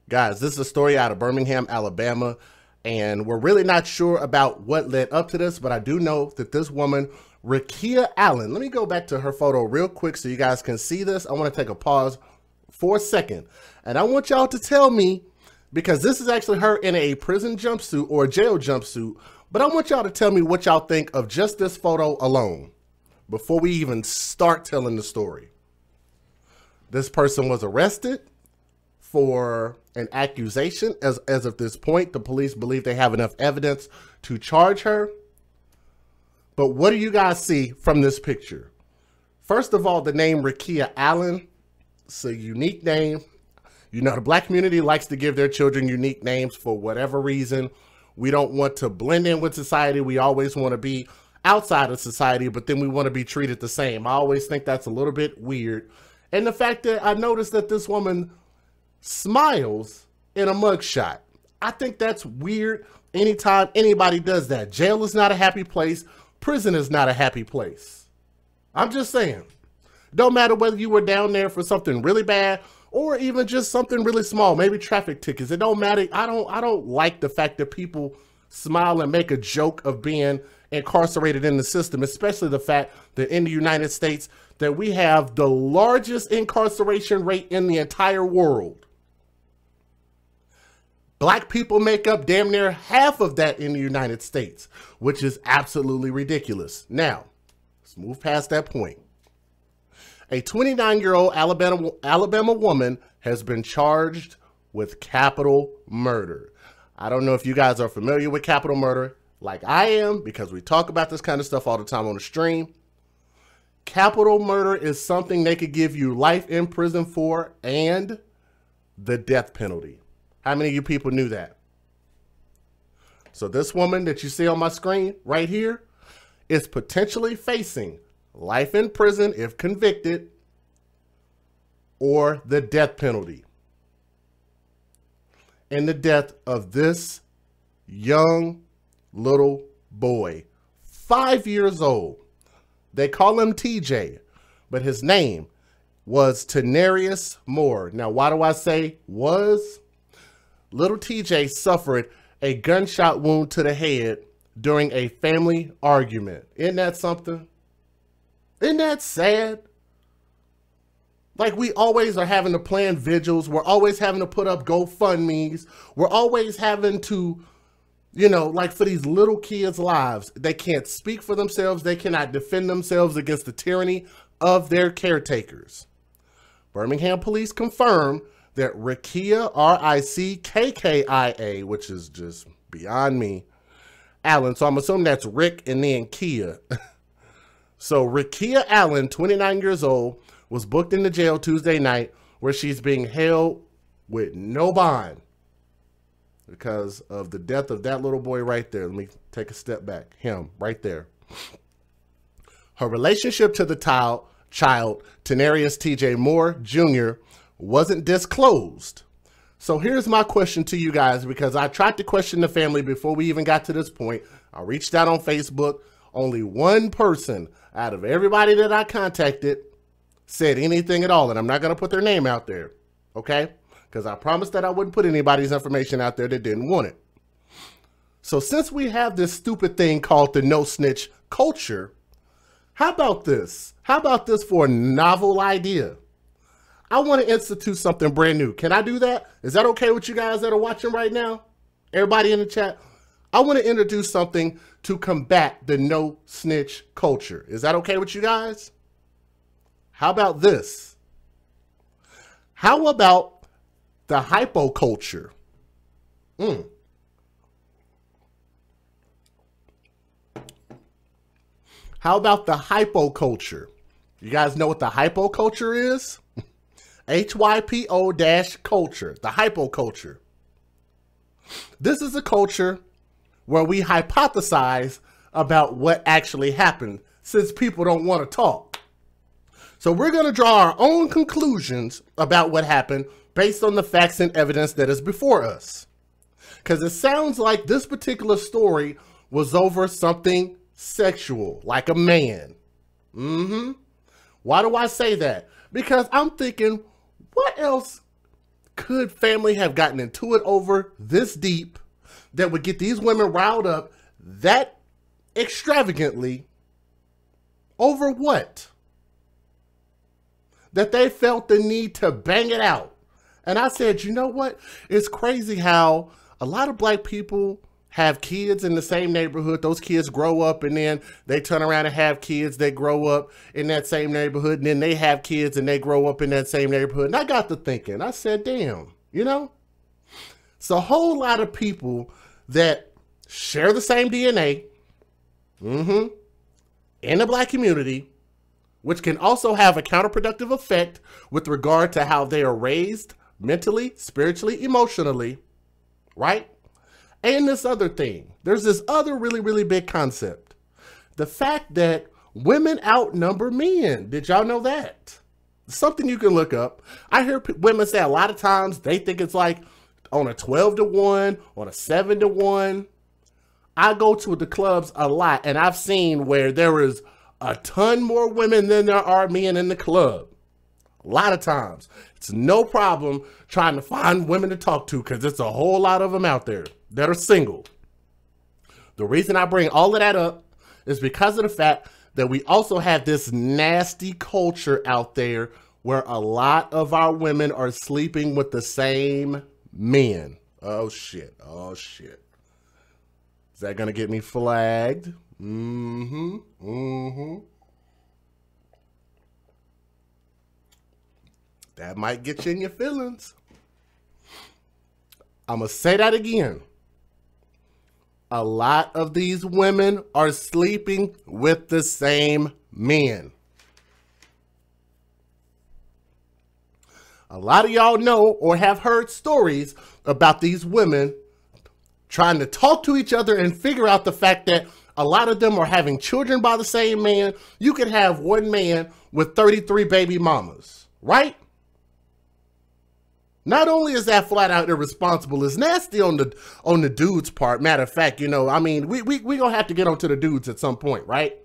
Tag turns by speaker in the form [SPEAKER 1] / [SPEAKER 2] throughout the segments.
[SPEAKER 1] Guys, this is a story out of Birmingham, Alabama, and we're really not sure about what led up to this, but I do know that this woman, Rekia Allen, let me go back to her photo real quick so you guys can see this. I want to take a pause for a second, and I want y'all to tell me, because this is actually her in a prison jumpsuit or a jail jumpsuit, but I want y'all to tell me what y'all think of just this photo alone before we even start telling the story. This person was arrested for an accusation. As of this point, the police believe they have enough evidence to charge her. But what do you guys see from this picture? First of all, the name Rekia Allen, it's a unique name. You know, the Black community likes to give their children unique names for whatever reason. We don't want to blend in with society. We always want to be outside of society, but then we want to be treated the same. I always think that's a little bit weird. And the fact that I noticed that this woman smiles in a mugshot, I think that's weird. Anytime anybody does that, jail is not a happy place. Prison is not a happy place. I'm just saying. Don't matter whether you were down there for something really bad or even just something really small, maybe traffic tickets. It don't matter. I don't like the fact that people smile and make a joke of being incarcerated in the system, especially the fact that in the United States that we have the largest incarceration rate in the entire world. Black people make up damn near half of that in the United States, which is absolutely ridiculous. Now, let's move past that point. A 29-year-old Alabama woman has been charged with capital murder. I don't know if you guys are familiar with capital murder like I am, because we talk about this kind of stuff all the time on the stream. Capital murder is something they could give you life in prison for and the death penalty. How many of you people knew that? So this woman that you see on my screen right here is potentially facing life in prison if convicted or the death penalty. And the death of this young little boy, 5 years old. They call him TJ, but his name was Tanarius Moore. Now, why do I say was? Little TJ suffered a gunshot wound to the head during a family argument. Isn't that something? Isn't that sad? Like, we always are having to plan vigils. We're always having to put up GoFundMes. We're always having to, you know, like for these little kids' lives, they can't speak for themselves. They cannot defend themselves against the tyranny of their caretakers. Birmingham police confirmed that Rekia, R-I-C-K-K-I-A, which is just beyond me, Allen. So I'm assuming that's Rick and then Kia. So Rekia Allen, 29 years old, was booked into jail Tuesday night where she's being held with no bond because of the death of that little boy right there. Let me take a step back. Him right there. Her relationship to the child, Tanarius TJ Moore Jr., wasn't disclosed. So here's my question to you guys, because I tried to question the family before we even got to this point. I reached out on Facebook. Only one person out of everybody that I contacted said anything at all, and I'm not going to put their name out there, okay? Because I promised that I wouldn't put anybody's information out there that didn't want it. So since we have this stupid thing called the no snitch culture, how about this? How about this for a novel idea? I want to institute something brand new. Can I do that? Is that okay with you guys that are watching right now? Everybody in the chat? I want to introduce something to combat the no snitch culture. Is that okay with you guys? How about this? How about the hypo culture? How about the hypo culture? You guys know what the hypo culture is? HYPO-culture, the hypo culture. This is a culture where we hypothesize about what actually happened, since people don't want to talk. So we're going to draw our own conclusions about what happened based on the facts and evidence that is before us. Because it sounds like this particular story was over something sexual, like a man. Why do I say that? Because I'm thinking, what else could family have gotten into it over this deep that would get these women riled up that extravagantly over what? That they felt the need to bang it out. And I said, you know what? It's crazy how a lot of black people have kids in the same neighborhood. Those kids grow up and then they turn around and have kids. They grow up in that same neighborhood and then they have kids and they grow up in that same neighborhood. And I got to thinking, I said, damn, you know, it's a whole lot of people that share the same DNA in the black community, which can also have a counterproductive effect with regard to how they are raised mentally, spiritually, emotionally, right? And this other thing, there's this other really, really big concept. The fact that women outnumber men. Did y'all know that? Something you can look up. I hear women say a lot of times they think it's like on a 12-to-1, on a 7-to-1. I go to the clubs a lot and I've seen where there is a ton more women than there are men in the club. A lot of times. It's no problem trying to find women to talk to because there's a whole lot of them out there that are single. The reason I bring all of that up is because of the fact that we also have this nasty culture out there where a lot of our women are sleeping with the same men. Oh shit. Oh shit. Is that gonna get me flagged? That might get you in your feelings. I'm gonna say that again. A lot of these women are sleeping with the same men. A lot of y'all know or have heard stories about these women trying to talk to each other and figure out the fact that a lot of them are having children by the same man. You could have one man with 33 baby mamas, right? Not only is that flat out irresponsible, it's nasty on the dude's part. Matter of fact, you know, I mean, we gonna have to get onto the dudes at some point, right?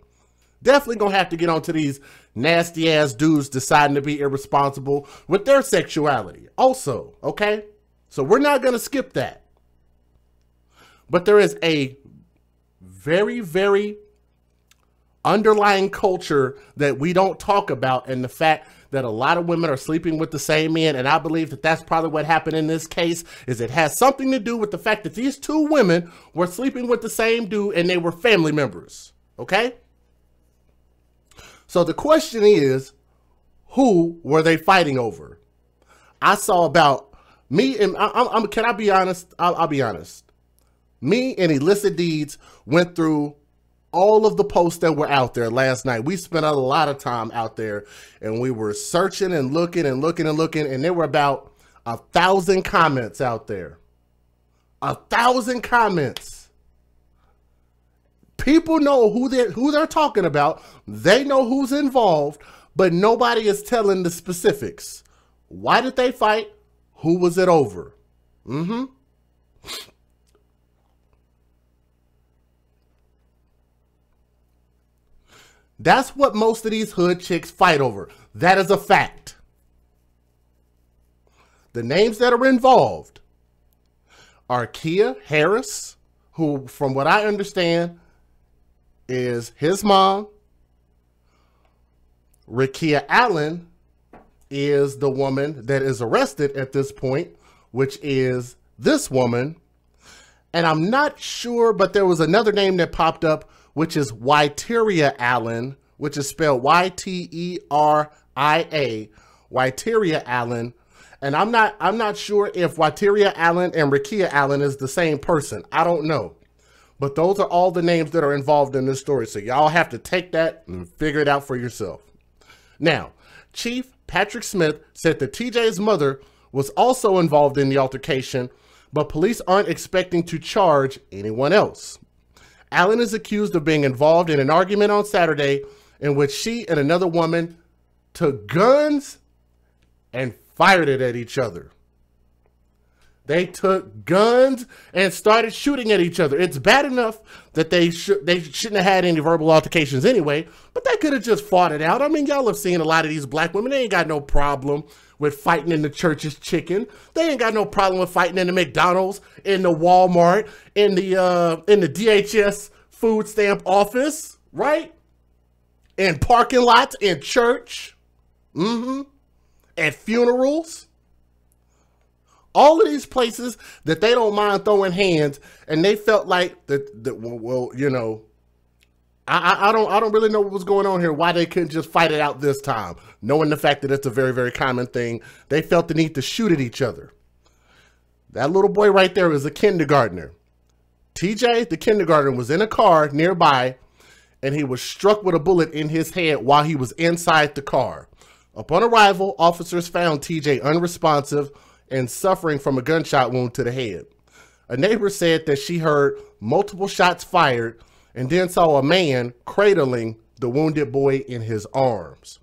[SPEAKER 1] Definitely gonna have to get onto these nasty ass dudes deciding to be irresponsible with their sexuality also, okay? So we're not gonna skip that. But there is a very, very underlying culture that we don't talk about, and the fact that a lot of women are sleeping with the same men, and I believe that that's probably what happened in this case, is it has something to do with the fact that these two women were sleeping with the same dude and they were family members, okay? So the question is, who were they fighting over? I saw about me, and can I be honest? I'll be honest. Me and Illicit Deeds went through all of the posts that were out there last night. We spent a lot of time out there and we were searching and looking and looking and looking, and there were about 1,000 comments out there. 1,000 comments. People know who they're talking about. They know who's involved, but nobody is telling the specifics. Why did they fight? Who was it over? That's what most of these hood chicks fight over. That is a fact. The names that are involved are Kia Harris, who, from what I understand, is his mom. Rakia Allen is the woman that is arrested at this point, which is this woman. And I'm not sure, but there was another name that popped up, which is Wyteria Allen, which is spelled Y-T-E-R-I-A, Wyteria Allen. And I'm not sure if Wyteria Allen and Rakia Allen is the same person. I don't know. But those are all the names that are involved in this story. So y'all have to take that and figure it out for yourself. Now, Chief Patrick Smith said that TJ's mother was also involved in the altercation, but police aren't expecting to charge anyone else. Allen is accused of being involved in an argument on Saturday in which she and another woman took guns and fired it at each other. They took guns and started shooting at each other. It's bad enough that they shouldn't have had any verbal altercations anyway, but they could have just fought it out. I mean, y'all have seen a lot of these black women. They ain't got no problem with fighting in the church's chicken. They ain't got no problem with fighting in the McDonald's, in the Walmart, in the DHS food stamp office, right? In parking lots, in church, at funerals. All of these places that they don't mind throwing hands, and they felt like that well, you know, I don't really know what was going on here, why they couldn't just fight it out this time, knowing the fact that it's a very, very common thing. They felt the need to shoot at each other. That little boy right there is a kindergartner. TJ, the kindergartner, was in a car nearby, and he was struck with a bullet in his head while he was inside the car. Upon arrival, officers found TJ unresponsive and suffering from a gunshot wound to the head. A neighbor said that she heard multiple shots fired and then saw a man cradling the wounded boy in his arms.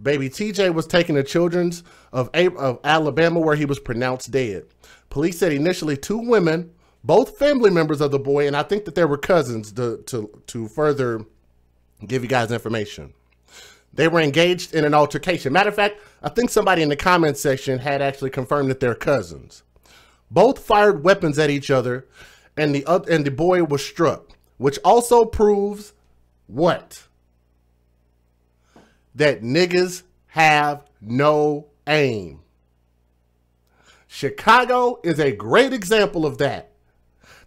[SPEAKER 1] Baby TJ was taken to Children's of Alabama, where he was pronounced dead. Police said initially 2 women, both family members of the boy, and I think that they were cousins, to further give you guys information. They were engaged in an altercation. Matter of fact, I think somebody in the comments section had actually confirmed that they're cousins. Both fired weapons at each other, and the boy was struck, which also proves what? That niggas have no aim. Chicago is a great example of that.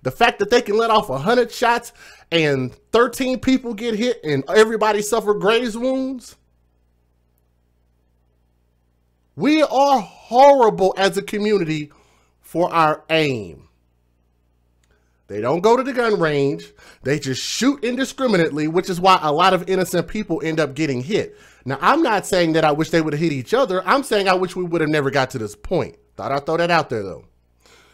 [SPEAKER 1] The fact that they can let off 100 shots and 13 people get hit and everybody suffer graze wounds. We are horrible as a community for our aim. They don't go to the gun range. They just shoot indiscriminately, which is why a lot of innocent people end up getting hit. Now, I'm not saying that I wish they would have hit each other. I'm saying I wish we would have never got to this point. Thought I'd throw that out there, though.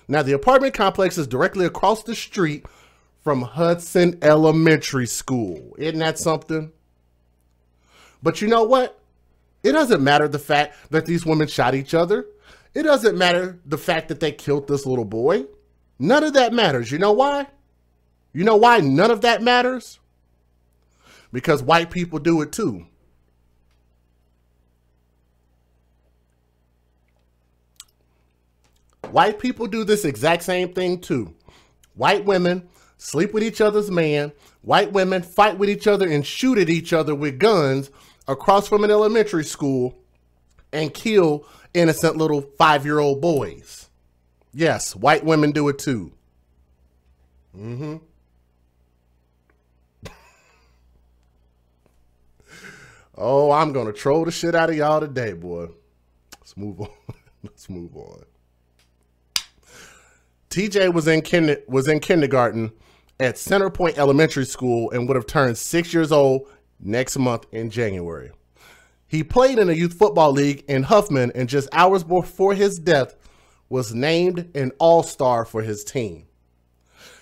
[SPEAKER 1] Now, the apartment complex is directly across the street from Hudson Elementary School. Isn't that something? But you know what? It doesn't matter the fact that these women shot each other. It doesn't matter the fact that they killed this little boy. None of that matters. You know why? You know why none of that matters? Because white people do it too. White people do this exact same thing too. White women sleep with each other's man. White women fight with each other and shoot at each other with guns across from an elementary school and kill innocent little 5-year-old boys. Yes, white women do it too. Oh, I'm going to troll the shit out of y'all today, boy. Let's move on. Let's move on. TJ was in kindergarten at Centerpoint Elementary School and would have turned 6 years old next month in January. He played in a youth football league in Huffman, and just hours before his death was named an all-star for his team.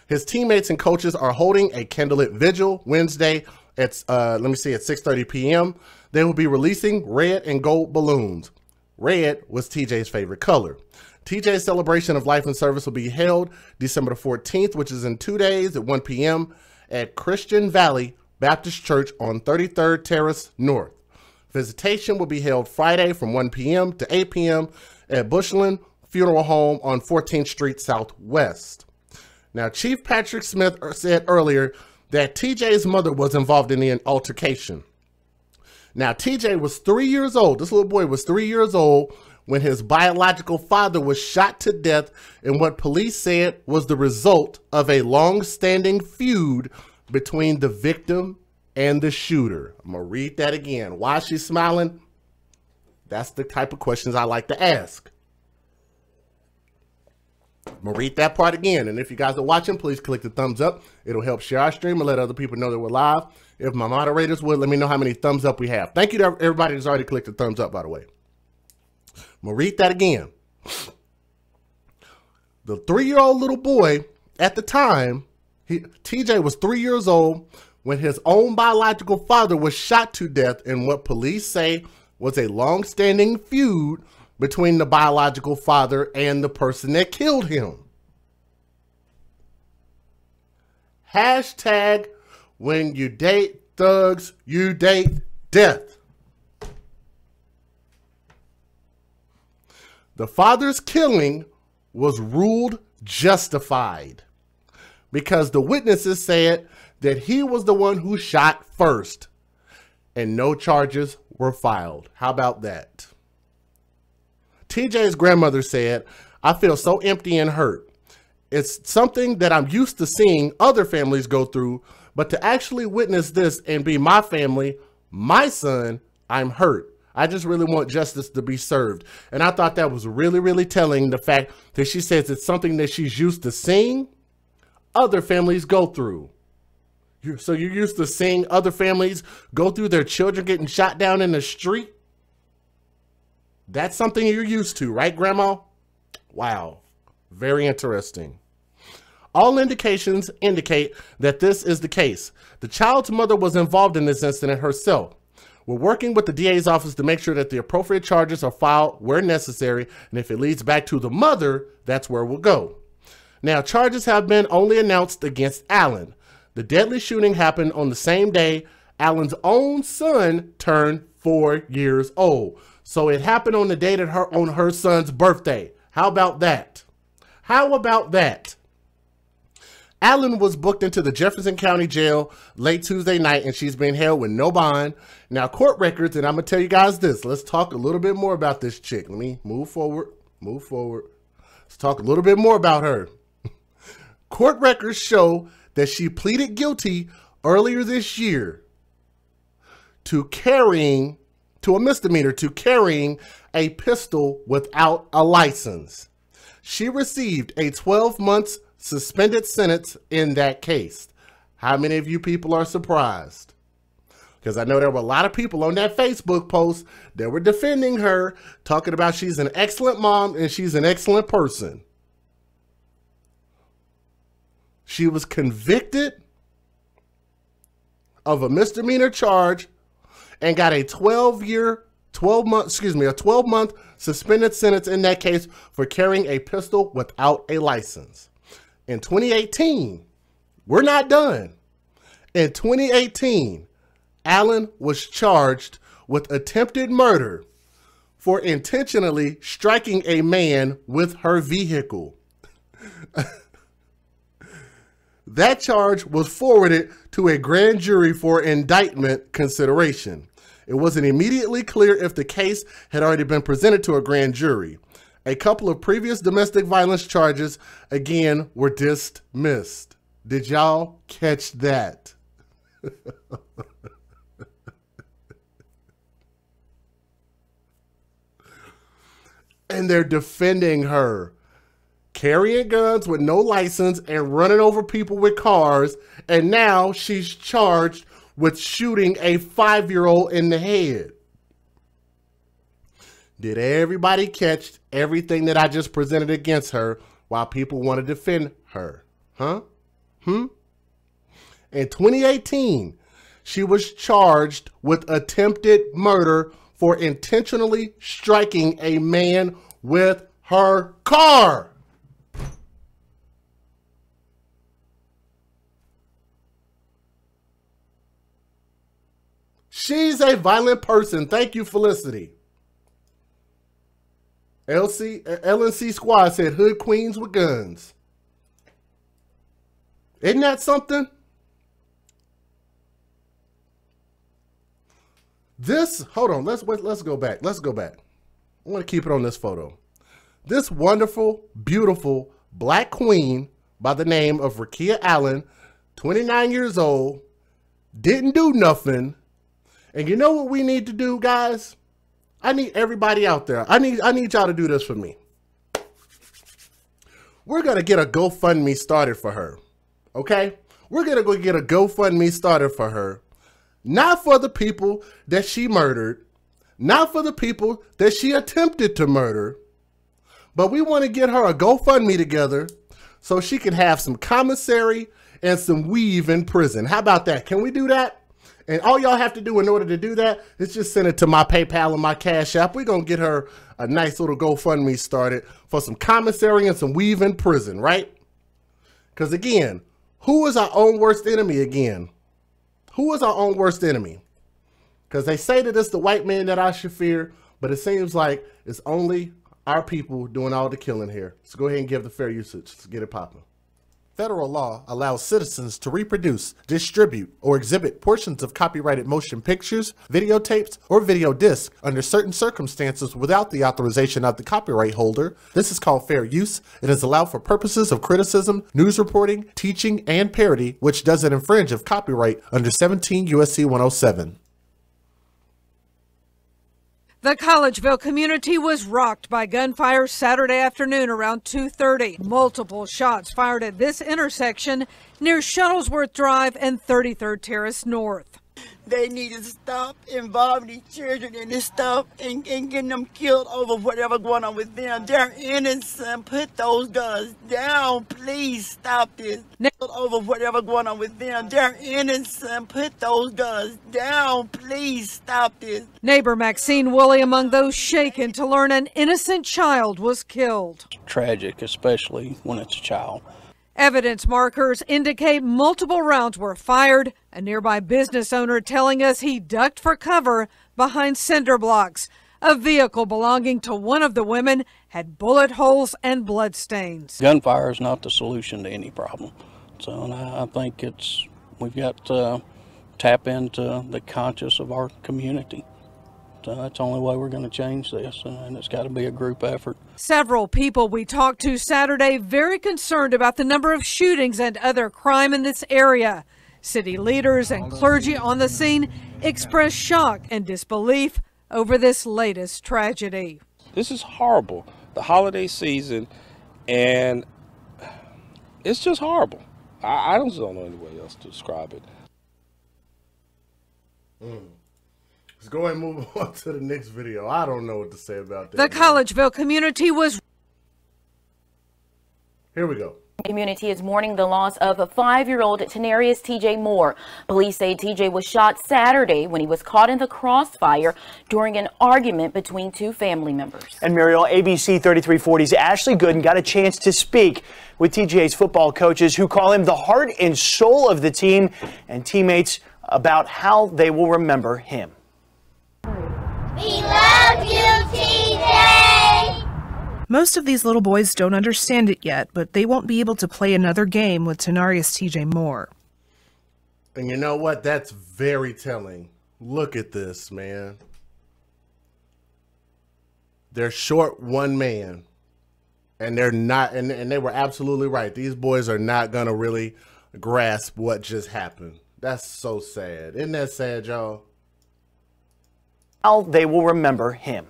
[SPEAKER 1] His teammates and coaches are holding a candlelit vigil Wednesday at, at 6:30 p.m. They will be releasing red and gold balloons. Red was TJ's favorite color. TJ's celebration of life and service will be held December the 14th, which is in 2 days at 1 p.m. at Christian Valley Baptist Church on 33rd Terrace North. Visitation will be held Friday from 1 p.m. to 8 p.m. at Bushland Funeral Home on 14th Street Southwest. Now, Chief Patrick Smith said earlier that TJ's mother was involved in the altercation. Now, TJ was 3 years old. This little boy was 3 years old when his biological father was shot to death in what police said was the result of a long-standing feud between the victim and the shooter. I'm going to read that again. Why is she smiling? That's the type of questions I like to ask. I'm going to read that part again. And if you guys are watching, please click the thumbs up. It'll help share our stream and let other people know that we're live. If my moderators would, let me know how many thumbs up we have. Thank you to everybody that's already clicked the thumbs up, by the way. I'm going to read that again. The 3-year-old little boy, at the time, TJ was 3 years old when his own biological father was shot to death in what police say was a long-standing feud between the biological father and the person that killed him. Hashtag when you date thugs, you date death. The father's killing was ruled justified because the witnesses said that he was the one who shot first and no charges were filed. How about that? TJ's grandmother said, "I feel so empty and hurt. It's something that I'm used to seeing other families go through, but to actually witness this and be my family, my son, I'm hurt. I just really want justice to be served." And I thought that was really, really telling, the fact that she says it's something that she's used to seeing other families go through. So you're used to seeing other families go through their children getting shot down in the street? That's something you're used to, right, Grandma? Wow. Very interesting. All indications indicate that this is the case. The child's mother was involved in this incident herself. We're working with the DA's office to make sure that the appropriate charges are filed where necessary, and if it leads back to the mother, that's where we'll go. Now, charges have been only announced against Allen. The deadly shooting happened on the same day Allen's own son turned 4 years old. So it happened on the day that on her son's birthday. How about that? How about that? Allen was booked into the Jefferson County Jail late Tuesday night, and she's been held with no bond. Now, court records, and I'm going to tell you guys this. Let's talk a little bit more about this chick. Let me move forward. Move forward. Let's talk a little bit more about her. Court records show that she pleaded guilty earlier this year to a misdemeanor, to carrying a pistol without a license. She received a 12-month suspended sentence in that case. How many of you people are surprised? Because I know there were a lot of people on that Facebook post that were defending her, talking about she's an excellent mom and she's an excellent person. She was convicted of a misdemeanor charge and got a 12-month suspended sentence in that case for carrying a pistol without a license. In 2018, we're not done. In 2018, Allen was charged with attempted murder for intentionally striking a man with her vehicle. That charge was forwarded to a grand jury for indictment consideration. It wasn't immediately clear if the case had already been presented to a grand jury. A couple of previous domestic violence charges, again, were dismissed. Did y'all catch that? And they're defending her. Carrying guns with no license and running over people with cars. And now she's charged with shooting a 5-year-old in the head. Did everybody catch everything that I just presented against her while people want to defend her? Huh? In 2018, she was charged with attempted murder for intentionally striking a man with her car. She's a violent person. Thank you, Felicity. LNC Squad said hood queens with guns. Isn't that something? Hold on, let's go back. Let's go back. I want to keep it on this photo. This wonderful, beautiful black queen by the name of Rakia Allen, 29 years old, didn't do nothing. And you know what we need to do, guys? I need everybody out there. I need y'all to do this for me. We're going to get a GoFundMe started for her. Okay? We're going to go get a GoFundMe started for her. Not for the people that she murdered. Not for the people that she attempted to murder. But we want to get her a GoFundMe together so she can have some commissary and some weave in prison. How about that? Can we do that? And all y'all have to do in order to do that is just send it to my PayPal and my Cash App. We're going to get her a nice little GoFundMe started for some commissary and some weave in prison, right? Because again, who is our own worst enemy again? Who is our own worst enemy? Because they say that it's the white man that I should fear, but it seems like it's only our people doing all the killing here. So go ahead and give the fair usage. Let's get it popping. Federal law allows citizens to reproduce, distribute, or exhibit portions of copyrighted motion pictures, videotapes, or video discs under certain circumstances without the authorization of the copyright holder. This is called fair use. It is allowed for purposes of criticism, news reporting, teaching, and parody, which doesn't infringe of copyright under 17 U.S.C. 107.
[SPEAKER 2] The Collegeville community was rocked by gunfire Saturday afternoon around 2:30. Multiple shots fired at this intersection near Shuttlesworth Drive and 33rd Terrace North.
[SPEAKER 3] They need to stop involving these children in this stuff and getting them killed over whatever going on with them. They're innocent. Put those guns down. Please stop this. Over whatever going on with them. They're innocent. Put those guns down. Please stop this.
[SPEAKER 2] Neighbor Maxine Woolley among those shaken to learn an innocent child was killed.
[SPEAKER 4] Tragic, especially when it's a child.
[SPEAKER 2] Evidence markers indicate multiple rounds were fired. A nearby business owner telling us he ducked for cover behind cinder blocks. A vehicle belonging to one of the women had bullet holes and blood stains.
[SPEAKER 4] Gunfire is not the solution to any problem. So and I think we've got to tap into the conscience of our community. So that's the only way we're going to change this, and it's got to be a group effort.
[SPEAKER 2] Several people we talked to Saturday very concerned about the number of shootings and other crime in this area. City leaders and clergy on the scene expressed shock and disbelief over this latest tragedy.
[SPEAKER 5] This is horrible. The holiday season, and it's just horrible. I just don't know any way else to describe it.
[SPEAKER 1] Let's go ahead and move on to the next video. I don't know what to say about that.
[SPEAKER 2] The Collegeville community was...
[SPEAKER 1] Here we go.
[SPEAKER 6] Community is mourning the loss of a 5-year-old Tanarius TJ Moore. Police say TJ was shot Saturday when he was caught in the crossfire during an argument between two family members.
[SPEAKER 7] And Muriel, ABC 3340's Ashley Gooden got a chance to speak with TJ's football coaches, who call him the heart and soul of the team, and teammates about how they will remember him.
[SPEAKER 8] We love you, TJ!
[SPEAKER 9] Most of these little boys don't understand it yet, but they won't be able to play another game with Tanarius TJ Moore.
[SPEAKER 1] And you know what? That's very telling. Look at this, man. They're short one man. And they're not, and they were absolutely right. These boys are not going to really grasp what just happened. That's so sad. Isn't that sad, y'all?
[SPEAKER 7] How they will remember him.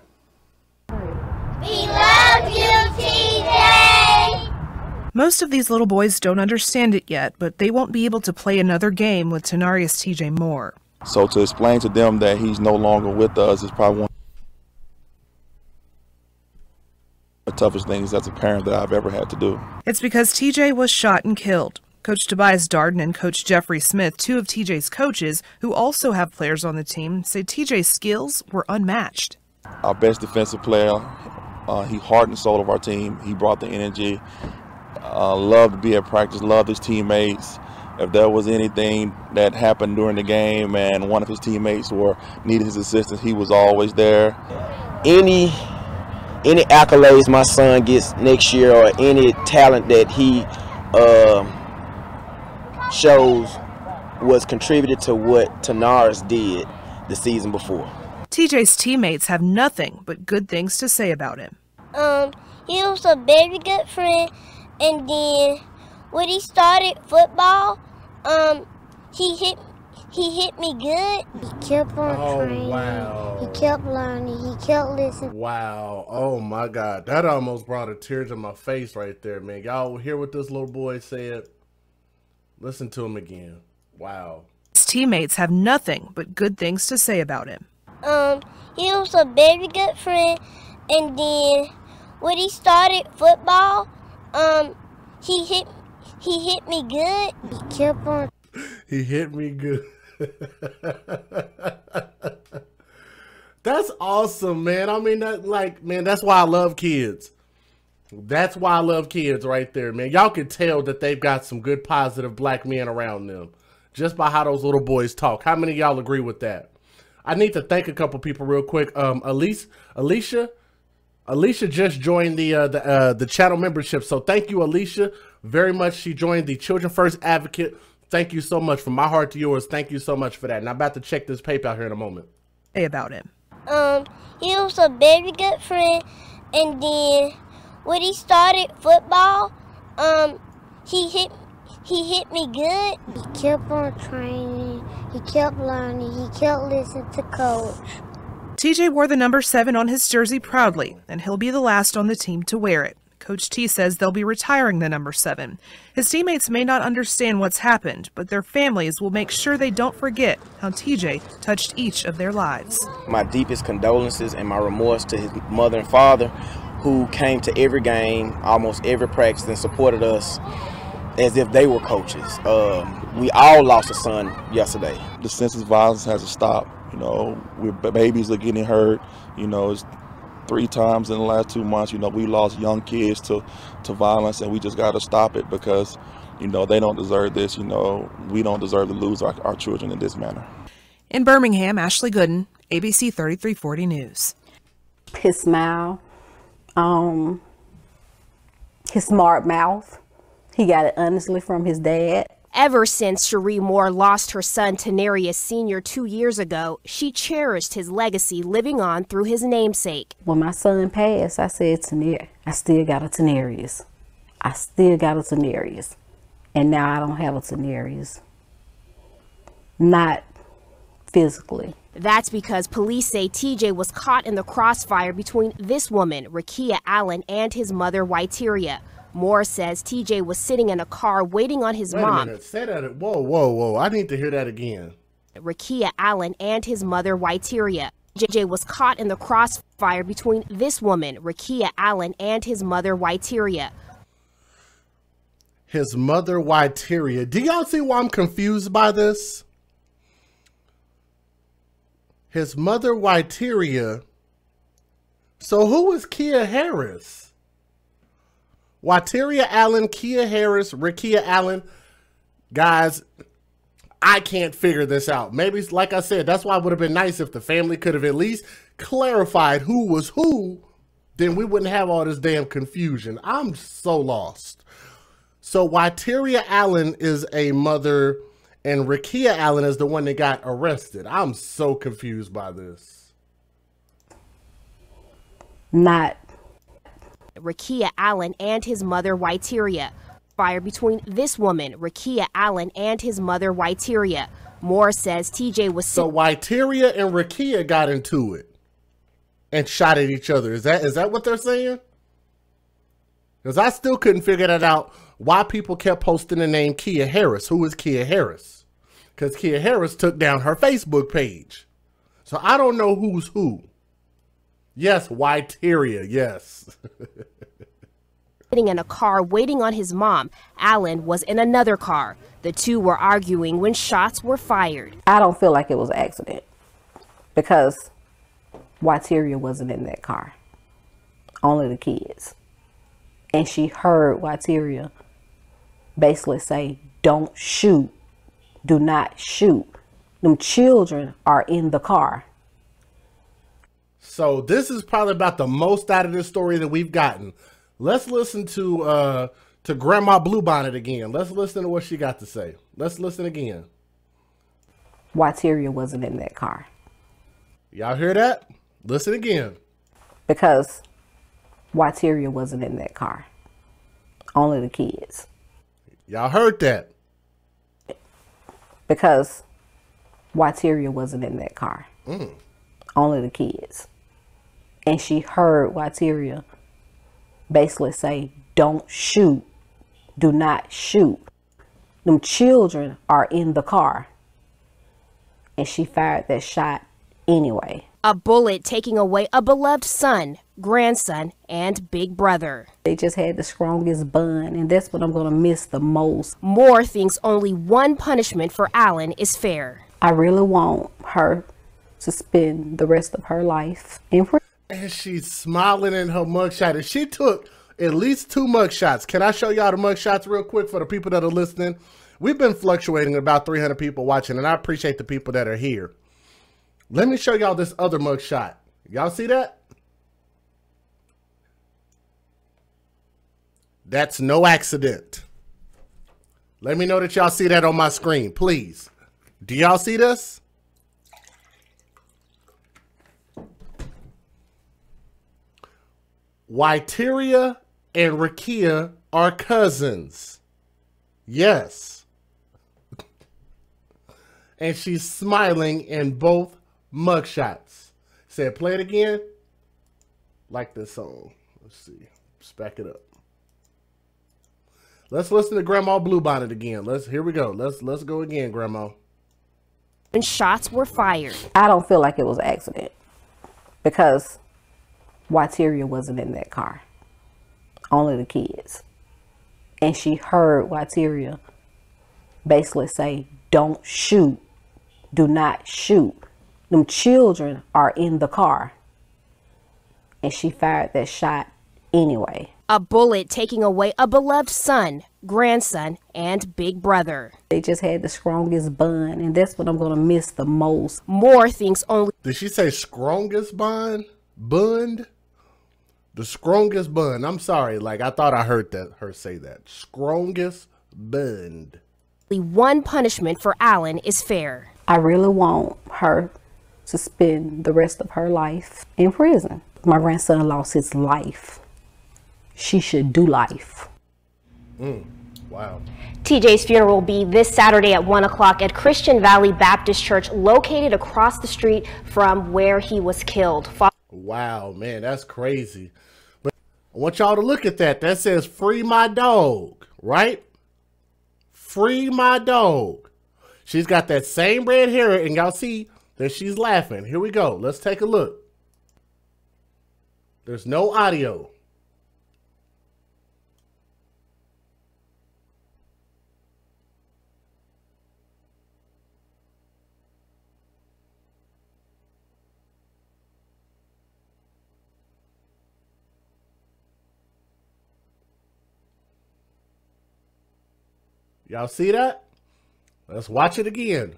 [SPEAKER 8] We love you, TJ!
[SPEAKER 9] Most of these little boys don't understand it yet, but they won't be able to play another game with Tanarius TJ Moore.
[SPEAKER 10] So to explain to them that he's no longer with us is probably one of the toughest things as a parent that I've ever had to do.
[SPEAKER 9] It's because TJ was shot and killed. Coach Tobias Darden and Coach Jeffrey Smith, two of TJ's coaches, who also have players on the team, say TJ's skills were unmatched.
[SPEAKER 10] Our best defensive player, he heart and soul of our team. He brought the energy, loved to be at practice, loved his teammates. If there was anything that happened during the game and one of his teammates needed his assistance, he was always there.
[SPEAKER 11] Any accolades my son gets next year, or any talent that he shows, was contributed to what Tanarius did the season before.
[SPEAKER 9] TJ's teammates have nothing but good things to say about him.
[SPEAKER 8] He was a very good friend, and then when he started football, he hit me good. He kept on training.
[SPEAKER 1] Wow.
[SPEAKER 8] He kept learning. He kept listening.
[SPEAKER 1] Wow. Oh my God. That almost brought a tear to my face right there, man. Y'all hear what this little boy said? Listen to him again. Wow.
[SPEAKER 9] His teammates have nothing but good things to say about him.
[SPEAKER 8] He was a very good friend, and then when he started football, he hit me good. He kept on.
[SPEAKER 1] He hit me good. That's awesome, man. I mean, that's why I love kids. That's why I love kids right there, man. Y'all can tell that they've got some good, positive black men around them just by how those little boys talk. How many of y'all agree with that? I need to thank a couple people real quick. Alicia, Alicia just joined the channel membership. So thank you, Alicia, very much. She joined the Children First Advocate. Thank you so much. From my heart to yours, thank you so much for that. And I'm about to check this paper out here in a moment.
[SPEAKER 9] Say about him.
[SPEAKER 8] He was a very good friend, and then when he started football, he hit me good. He kept on training, he kept learning, he kept listening to coach.
[SPEAKER 9] TJ wore the number 7 on his jersey proudly, and he'll be the last on the team to wear it. Coach T says they'll be retiring the number 7. His teammates may not understand what's happened, but their families will make sure they don't forget how TJ touched each of their lives.
[SPEAKER 11] My deepest condolences and my remorse to his mother and father, who came to every game, almost every practice, and supported us as if they were coaches. We all lost a son yesterday.
[SPEAKER 10] The senseless violence has to stop. You know, babies are getting hurt. You know, it's 3 times in the last 2 months. You know, we lost young kids to violence, and we just got to stop it because, you know, they don't deserve this. You know, we don't deserve to lose our children in this manner.
[SPEAKER 9] In Birmingham, Ashley Gooden, ABC 3340 News.
[SPEAKER 12] His smile, his smart mouth, he got it honestly from his dad.
[SPEAKER 13] Ever since Cherie Moore lost her son Tanarius Sr. 2 years ago, she cherished his legacy living on through his namesake.
[SPEAKER 12] When my son passed, I said, I still got a Tanarius. I still got a Tanarius. And now I don't have a Tanarius. Not physically.
[SPEAKER 13] That's because police say TJ was caught in the crossfire between this woman, Rakia Allen, and his mother, Whiteria. Moore says TJ was sitting in a car waiting on his mom.
[SPEAKER 1] Wait a minute. Say that. Whoa. I need to hear that again.
[SPEAKER 13] Rakia Allen and his mother, Whiteria. TJ was caught in the crossfire between this woman, Rakia Allen, and his mother, Whiteria.
[SPEAKER 1] His mother, Whiteria. Do y'all see why I'm confused by this? His mother, Whiteria. So who was Kia Harris? Whiteria Allen, Kia Harris, Rakia Allen. Guys, I can't figure this out. Maybe, like I said, that's why it would have been nice if the family could have at least clarified who was who. Then we wouldn't have all this damn confusion. I'm so lost. So Whiteria Allen is a mother and Rakia Allen is the one that got arrested. I'm so confused by this.
[SPEAKER 12] Not.
[SPEAKER 13] Rakia Allen and his mother, Whiteria. Fire between this woman, Rakia Allen, and his mother, Whiteria. Moore says TJ was...
[SPEAKER 1] So Whiteria and Rakia got into it and shot at each other. Is that what they're saying? Because I still couldn't figure that out, why people kept posting the name Kia Harris. Who is Kia Harris? Because Kia Harris took down her Facebook page. So I don't know who's who. Yes, Whiteria, yes.
[SPEAKER 13] Sitting in a car waiting on his mom. Allen was in another car. The two were arguing when shots were fired.
[SPEAKER 12] I don't feel like it was an accident because Whiteria wasn't in that car. Only the kids. And she heard Whiteria basically say, don't shoot. Do not shoot. Them children are in the car.
[SPEAKER 1] So this is probably about the most out of this story that we've gotten. Let's listen to Grandma Bluebonnet again. Let's listen to what she got to say. Let's listen again.
[SPEAKER 12] Whiteria wasn't in that car.
[SPEAKER 1] Y'all hear that? Listen again.
[SPEAKER 12] Because Whiteria wasn't in that car. Only the kids.
[SPEAKER 1] Y'all heard that?
[SPEAKER 12] Because Whiteria wasn't in that car. Only the kids. And she heard Whiteria basically say, don't shoot. Do not shoot. Them children are in the car. And she fired that shot anyway.
[SPEAKER 13] A bullet taking away a beloved son, grandson, and big brother.
[SPEAKER 12] They just had the strongest bond, and that's what I'm going to miss the most.
[SPEAKER 13] Moore thinks only one punishment for Allen is fair.
[SPEAKER 12] I really want her to spend the rest of her life in prison.
[SPEAKER 1] And she's smiling in her mugshot. And she took at least 2 mugshots. Can I show y'all the mugshots real quick for the people that are listening? We've been fluctuating about 300 people watching, and I appreciate the people that are here. Let me show y'all this other mugshot. Y'all see that? That's no accident. Let me know that y'all see that on my screen, please. Do y'all see this? Wyteria and Rakia are cousins. Yes. And she's smiling in both mugshots. Said, play it again. Like this song. Let's see. Let's back it up. Let's listen to Grandma Bluebonnet again. Here we go. Let's go again, Grandma.
[SPEAKER 13] And shots were fired.
[SPEAKER 12] I don't feel like it was an accident because Wyteria wasn't in that car. Only the kids. And she heard Wyteria basically say, don't shoot. Do not shoot. Them children are in the car. And she fired that shot anyway.
[SPEAKER 13] A bullet taking away a beloved son, grandson, and big brother.
[SPEAKER 12] They just had the strongest bond, and that's what I'm going to miss the most.
[SPEAKER 13] Moore thinks only...
[SPEAKER 1] Did she say strongest bond? Bund? The strongest bond. I'm sorry. Like, I thought I heard her say that. Strongest bond.
[SPEAKER 13] One punishment for Allen is fair.
[SPEAKER 12] I really want her to spend the rest of her life in prison. My grandson lost his life. She should do life.
[SPEAKER 1] Wow.
[SPEAKER 13] TJ's funeral will be this Saturday at 1 o'clock at Christian Valley Baptist Church, located across the street from where he was killed.
[SPEAKER 1] Wow, man, that's crazy. But I want y'all to look at that. That says, free my dog, right? Free my dog. She's got that same red hair, and y'all see that she's laughing. Here we go. Let's take a look. There's no audio. Y'all see that? Let's watch it again.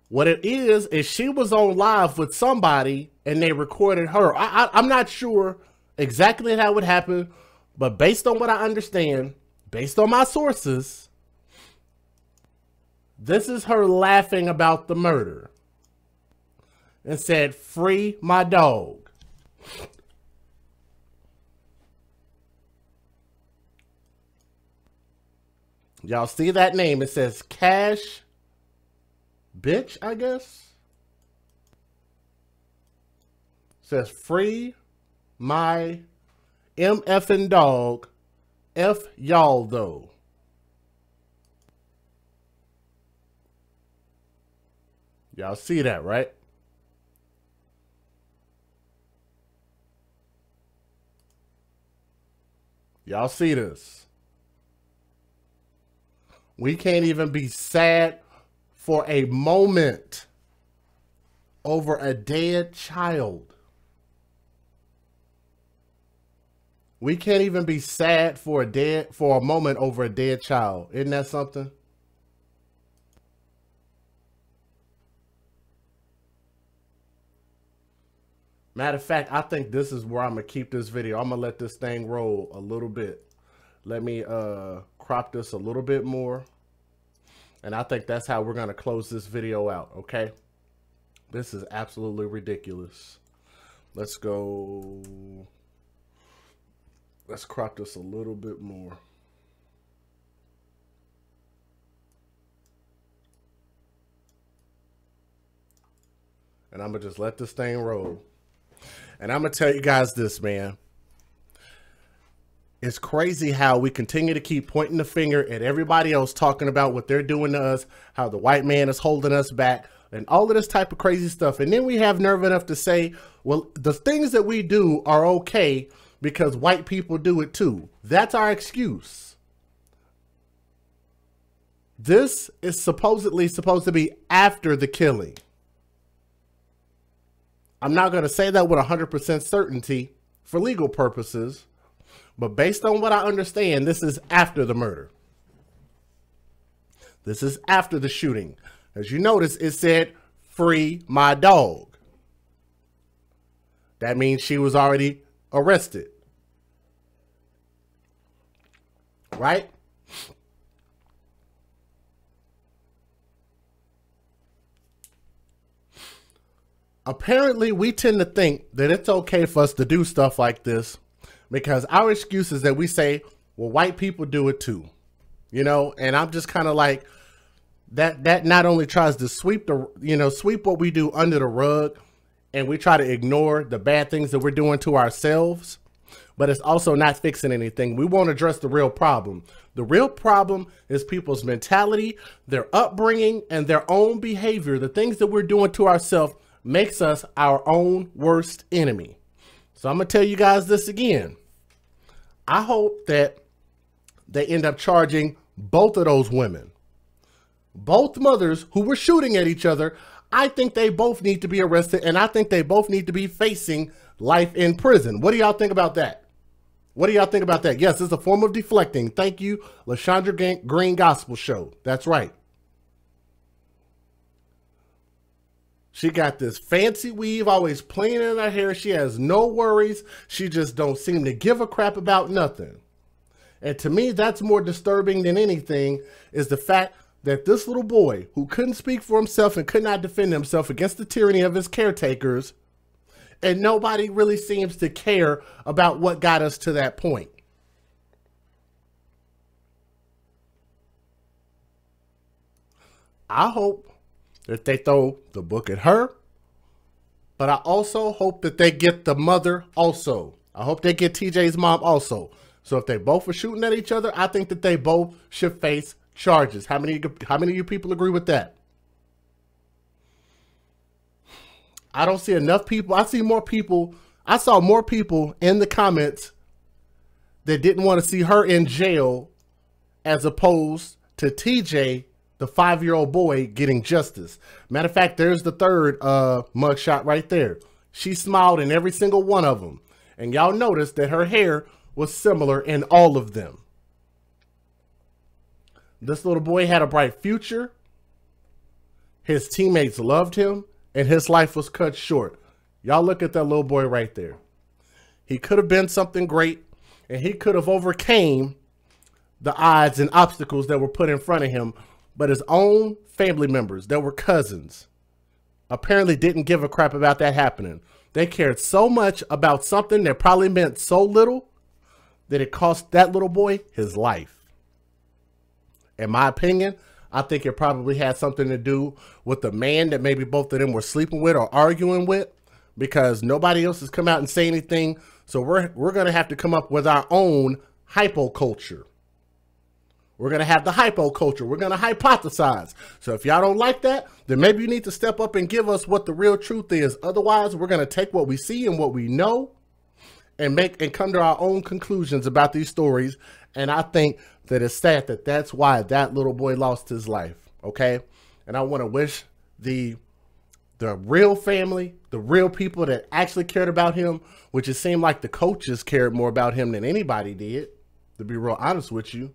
[SPEAKER 1] What it is she was on live with somebody and they recorded her. I'm not sure exactly how it happened, but based on what I understand, based on my sources, this is her laughing about the murder and said, free my dog. Y'all see that name? It says Cash Bitch, I guess. It says free my MFing dog. F y'all though. Y'all see that, right? Y'all see this? We can't even be sad for a moment over a dead child. We can't even be sad for a moment over a dead child. Isn't that something? Matter of fact, I think this is where I'm going to keep this video. I'm going to let this thing roll a little bit. Let me crop this a little bit more. And I think that's how we're going to close this video out, okay? This is absolutely ridiculous. Let's go. Let's crop this a little bit more. And I'm going to just let this thing roll. And I'm going to tell you guys this, man. It's crazy how we continue to keep pointing the finger at everybody else, talking about what they're doing to us, how the white man is holding us back, and all of this type of crazy stuff. And then we have nerve enough to say, well, the things that we do are okay because white people do it too. That's our excuse. This is supposedly supposed to be after the killing. I'm not going to say that with 100% certainty for legal purposes. But based on what I understand, this is after the murder. This is after the shooting. As you notice, it said, free my dog. That means she was already arrested. right? Apparently, we tend to think that it's okay for us to do stuff like this because our excuse is that we say, well, white people do it too, you know? And I'm just kind of like, that not only tries to sweep sweep what we do under the rug, and we try to ignore the bad things that we're doing to ourselves, but it's also not fixing anything. We won't address the real problem. The real problem is people's mentality, their upbringing, and their own behavior. The things that we're doing to ourselves makes us our own worst enemy. So I'm gonna tell you guys this again. I hope that they end up charging both of those women. Both mothers who were shooting at each other, I think they both need to be arrested, and I think they both need to be facing life in prison. What do y'all think about that? What do y'all think about that? Yes, it's a form of deflecting. Thank you, LaShondra Green Gospel Show. That's right. She got this fancy weave always playing in her hair. She has no worries. She just don't seem to give a crap about nothing. And to me, that's more disturbing than anything, is the fact that this little boy who couldn't speak for himself and could not defend himself against the tyranny of his caretakers, and nobody really seems to care about what got us to that point. I hope that they throw the book at her, but I also hope that they get the mother also. I hope they get TJ's mom also. So if they both are shooting at each other, I think that they both should face charges. How many of you people agree with that? I don't see enough people. I see more people. I saw more people in the comments that didn't want to see her in jail as opposed to TJ, the 5-year-old boy, getting justice. Matter of fact, there's the third mugshot right there. She smiled in every single one of them. And y'all noticed that her hair was similar in all of them. This little boy had a bright future. His teammates loved him, and his life was cut short. Y'all look at that little boy right there. He could have been something great, and he could have overcame the odds and obstacles that were put in front of him, but his own family members that were cousins apparently didn't give a crap about that happening. They cared so much about something that probably meant so little that it cost that little boy his life. In my opinion, I think it probably had something to do with the man that maybe both of them were sleeping with or arguing with, because nobody else has come out and say anything. So we're going to have to come up with our own hypoculture. We're going to have the hypoculture. We're going to hypothesize. So if y'all don't like that, then maybe you need to step up and give us what the real truth is. Otherwise, we're going to take what we see and what we know and come to our own conclusions about these stories. And I think that it's sad that that's why that little boy lost his life. Okay. And I want to wish the real family, the real people that actually cared about him, which it seemed like the coaches cared more about him than anybody did, to be real honest with you.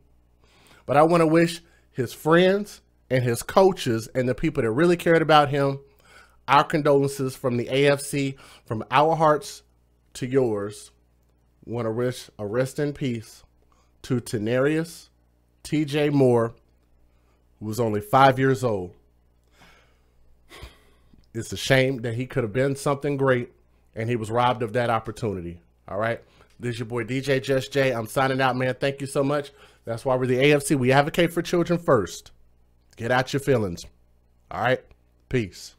[SPEAKER 1] But I want to wish his friends and his coaches and the people that really cared about him our condolences from the AFC, from our hearts to yours. Want to wish a rest in peace to Tanarius TJ Moore, who was only 5 years old. It's a shame that he could have been something great and he was robbed of that opportunity. All right. This is your boy DJ Just J. I'm signing out, man. Thank you so much. That's why we're the AFC. We advocate for children first. Get out your feelings. All right. Peace.